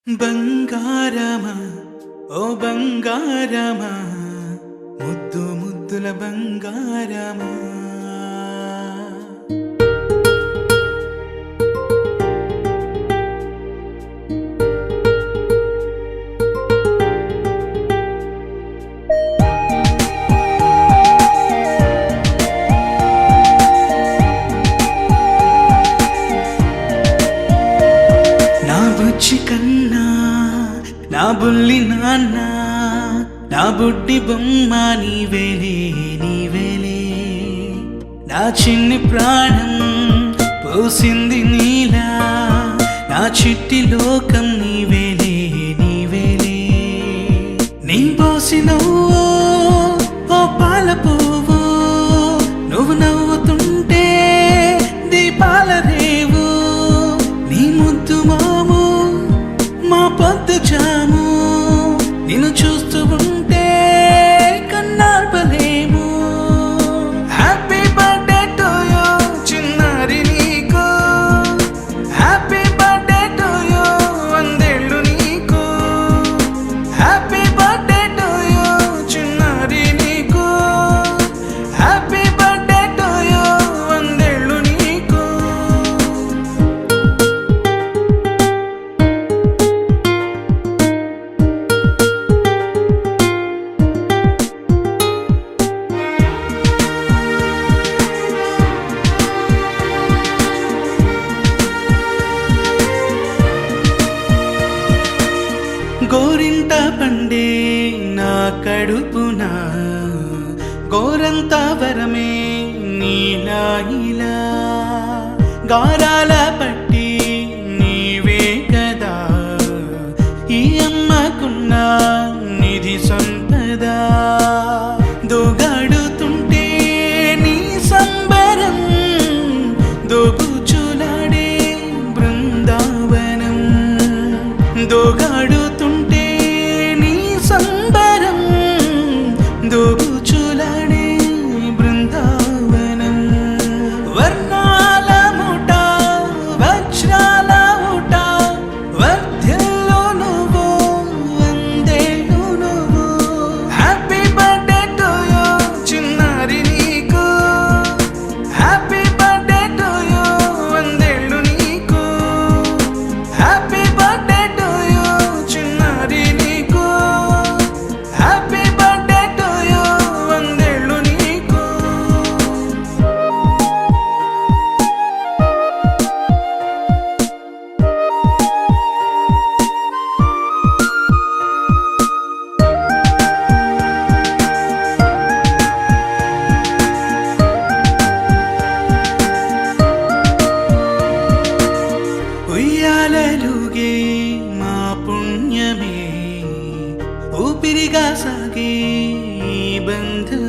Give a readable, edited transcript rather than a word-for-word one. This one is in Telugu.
బంగారమా ఓ బంగారమా ముద్దు ముద్దుల బంగారమా నా బుజ్జి కన్నా నా బుల్లి నాన్న నా బుడ్డి బొమ్మ నీవేలే నీవేలే నా చిన్ని ప్రాణం పోసింది నీలా నా చిట్టి లోకం నీవేలే నీవేలే నీ పోసినవో ఓ పాల పువ్వు నువ్వు నవ్వుతుంటే దీపాల రేవు నీ ముద్దు మాము మా పొద్దు జాము నిన్ను చూస్తూ ఉంటే కన్నార్పలేము. హ్యాపీ బర్త్డే టు యూ చిన్నారి నీకు, హ్యాపీ బర్త్డే టు యూ వందేళ్ళు నీకు, హ్యాపీ బర్త్డే టు యూ చిన్నారి నీకు, హ్యాపీ బర్త్డే టు యూ వందేళ్ళు నీకు. గోరింట పండే నా కడుపున గోరంత వరమే నీలా ఇలా గారాల పట్టి నీవే కదా ఈ అమ్మకున్న నిధి సంపద దోగాడుతుంటే నీ సంబరం దోబుచులాడే బృందావనం దోగాడుతుంటే నీ సంబరం దోబుచులాడే బృందావనం వర్ణాల ముఠ వజ్రాల ఊట వర్ధిల్లు నువ్వు వందేళ్ళు నువ్వు. హ్యాపీ బర్త్డే టు యూ చిన్నారి నీకు, హ్యాపీ బర్త్డే టు యూ వందేళ్ళు నీకు, హ్యాపీ బర్త్డే టు యూ చిన్నారి నీకు, హ్యాపీ బర్త్డే టు యూ వందేళ్ళు నీకు. ఉయ్యాలలుగే మా పుణ్యమే ఊపిరిగా సాగే ఈ బంధం